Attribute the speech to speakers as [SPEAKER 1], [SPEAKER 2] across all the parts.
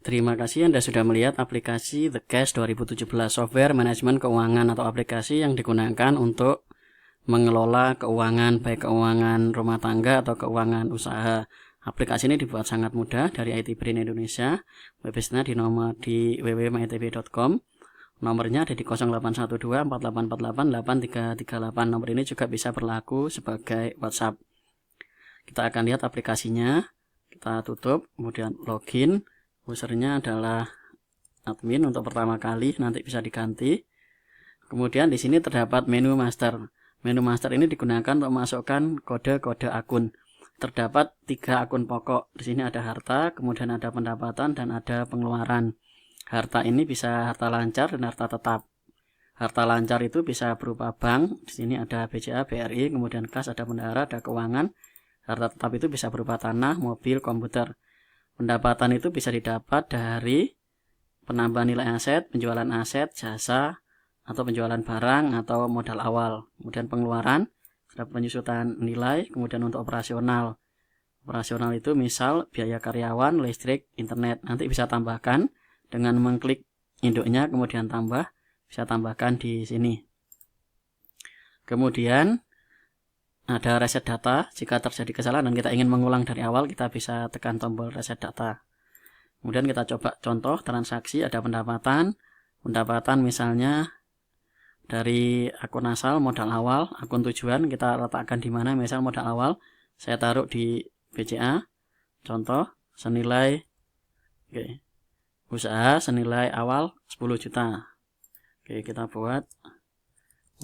[SPEAKER 1] Terima kasih Anda sudah melihat aplikasi The Cash 2017, software manajemen keuangan atau aplikasi yang digunakan untuk mengelola keuangan, baik keuangan rumah tangga atau keuangan usaha. Aplikasi ini dibuat sangat mudah dari IT Brain Indonesia. Websitenya di www.myitb.com. Nomornya ada di 081248488338. Nomor ini juga bisa berlaku sebagai WhatsApp. Kita akan lihat aplikasinya. Kita tutup, kemudian login. Usernya adalah admin untuk pertama kali, nanti bisa diganti. Kemudian di sini terdapat menu master. Menu master ini digunakan untuk memasukkan kode-kode akun. Terdapat 3 akun pokok. Di sini ada harta, kemudian ada pendapatan dan ada pengeluaran. Harta ini bisa harta lancar dan harta tetap. Harta lancar itu bisa berupa bank. Di sini ada BCA, BRI, kemudian kas, ada bendahara, ada keuangan. Harta tetap itu bisa berupa tanah, mobil, komputer. Pendapatan itu bisa didapat dari penambahan nilai aset, penjualan aset, jasa, atau penjualan barang, atau modal awal. Kemudian pengeluaran, terdapat penyusutan nilai, kemudian untuk operasional. Operasional itu misal biaya karyawan, listrik, internet. Nanti bisa tambahkan dengan mengklik induknya, kemudian tambah, bisa tambahkan di sini. Kemudian ada reset data. Jika terjadi kesalahan dan kita ingin mengulang dari awal, kita bisa tekan tombol reset data. Kemudian kita coba contoh transaksi. Ada pendapatan misalnya dari akun asal, modal awal, akun tujuan kita letakkan di mana. Misal modal awal saya taruh di BCA, contoh senilai usaha senilai awal 10 juta. Kita buat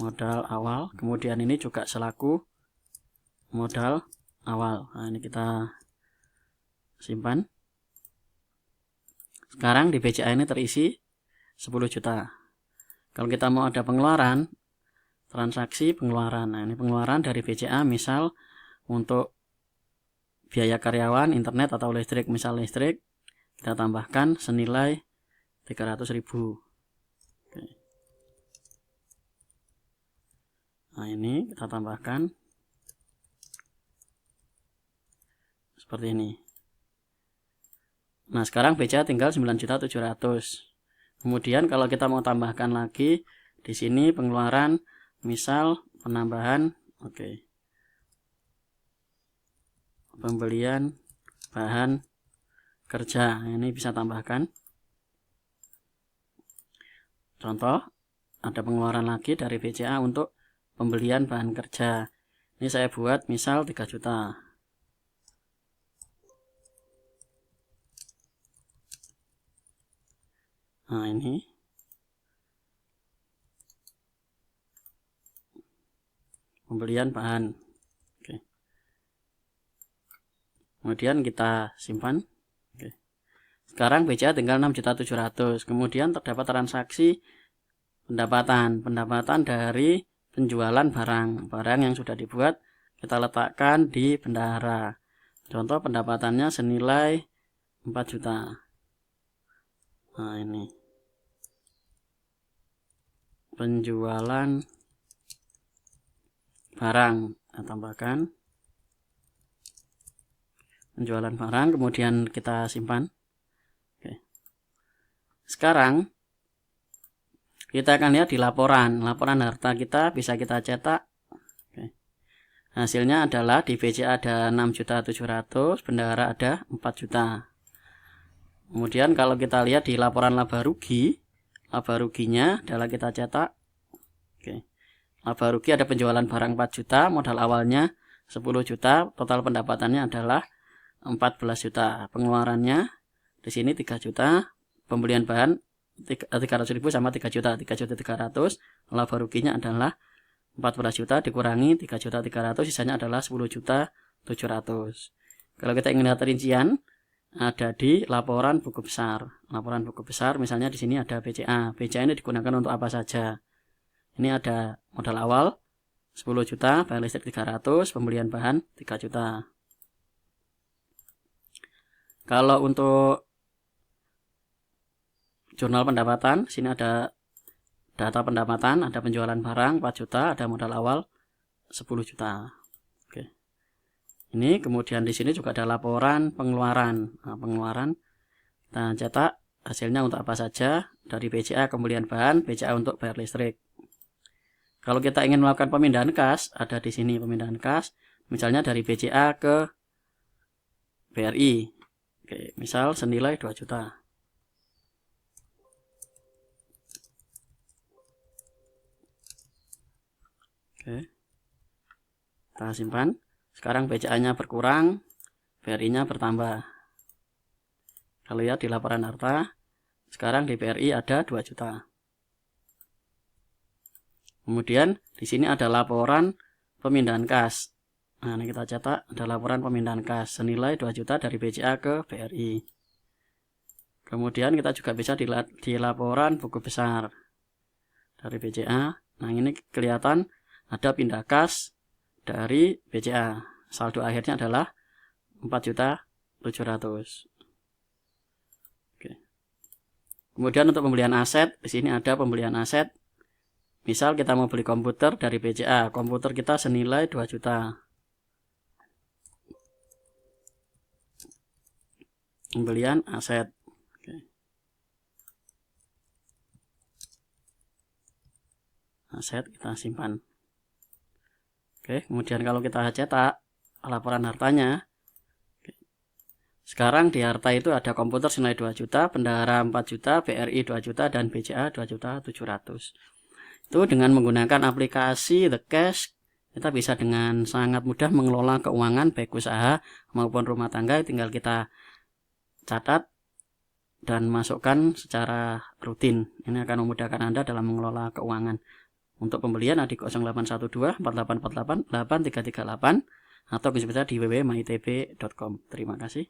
[SPEAKER 1] modal awal, kemudian ini juga selaku modal awal. Nah, ini kita simpan. Sekarang di BCA ini terisi 10 juta. Kalau kita mau ada pengeluaran, transaksi pengeluaran. Nah, ini pengeluaran dari BCA misal untuk biaya karyawan, internet atau listrik. Misal listrik kita tambahkan senilai 300.000. Nah, ini kita tambahkan seperti ini. Nah, sekarang BCA tinggal 9.700.000. Kemudian kalau kita mau tambahkan lagi di sini pengeluaran, misal penambahan, pembelian bahan kerja. Ini bisa tambahkan. Contoh, ada pengeluaran lagi dari BCA untuk pembelian bahan kerja. Ini saya buat misal 3 juta. Nah, ini pembelian bahan. Kemudian kita simpan. Sekarang BCA tinggal 6.700.000. Kemudian terdapat transaksi pendapatan dari penjualan barang yang sudah dibuat, kita letakkan di bendahara. Contoh pendapatannya senilai 4 juta. Nah, ini penjualan barang, kita tambahkan penjualan barang, kemudian kita simpan. Sekarang kita akan lihat di laporan harta kita, bisa kita cetak. Hasilnya adalah di BCA ada 6.700.000, bendahara ada 4 juta. Kemudian kalau kita lihat di laporan laba ruginya adalah kita cetak. Laba rugi ada penjualan barang 4 juta, modal awalnya 10 juta, total pendapatannya adalah 14 juta. Pengeluarannya di sini 3 juta, pembelian bahan 300.000 sama 3 juta, 3.300.000. Laba ruginya adalah 14 juta dikurangi 3.300.000, sisanya adalah 10.700.000. Kalau kita ingin lihat rincian, ada di laporan buku besar. Laporan buku besar misalnya di sini ada BCA. BCA ini digunakan untuk apa saja? Ini ada modal awal 10 juta, bayar listrik 300, pembelian bahan 3 juta. Kalau untuk jurnal pendapatan, sini ada data pendapatan, ada penjualan barang 4 juta, ada modal awal 10 juta. Ini kemudian di sini juga ada laporan pengeluaran. Nah, pengeluaran Kita cetak hasilnya untuk apa saja, dari BCA pembelian bahan, BCA untuk bayar listrik. Kalau kita ingin melakukan pemindahan kas, ada di sini pemindahan kas, misalnya dari BCA ke BRI. Oke, misal senilai 2 juta. Oke. Kita simpan. Sekarang BCA-nya berkurang, BRI-nya bertambah. Kalau lihat di laporan harta, sekarang di BRI ada 2 juta. Kemudian di sini ada laporan pemindahan kas. Nah, ini kita cetak, ada laporan pemindahan kas senilai 2 juta dari BCA ke BRI. Kemudian kita juga bisa di laporan buku besar dari BCA. Nah, ini kelihatan ada pindah kas dari BCA. Saldo akhirnya adalah 4.700.000. Oke. Kemudian untuk pembelian aset, di sini ada pembelian aset. Misal kita mau beli komputer dari BCA, komputer kita senilai 2 juta. Pembelian aset. Oke. Aset kita simpan. Oke, kemudian kalau kita cetak laporan hartanya, sekarang di harta itu ada komputer senilai 2 juta, bendahara 4 juta, BRI 2 juta, dan BCA 2.700.000. Itu dengan menggunakan aplikasi The Cash, kita bisa dengan sangat mudah mengelola keuangan baik usaha maupun rumah tangga. Tinggal kita catat dan masukkan secara rutin. Ini akan memudahkan Anda dalam mengelola keuangan. Untuk pembelian di 0812 4848 8338 atau bisa di www.myitb.com. Terima kasih.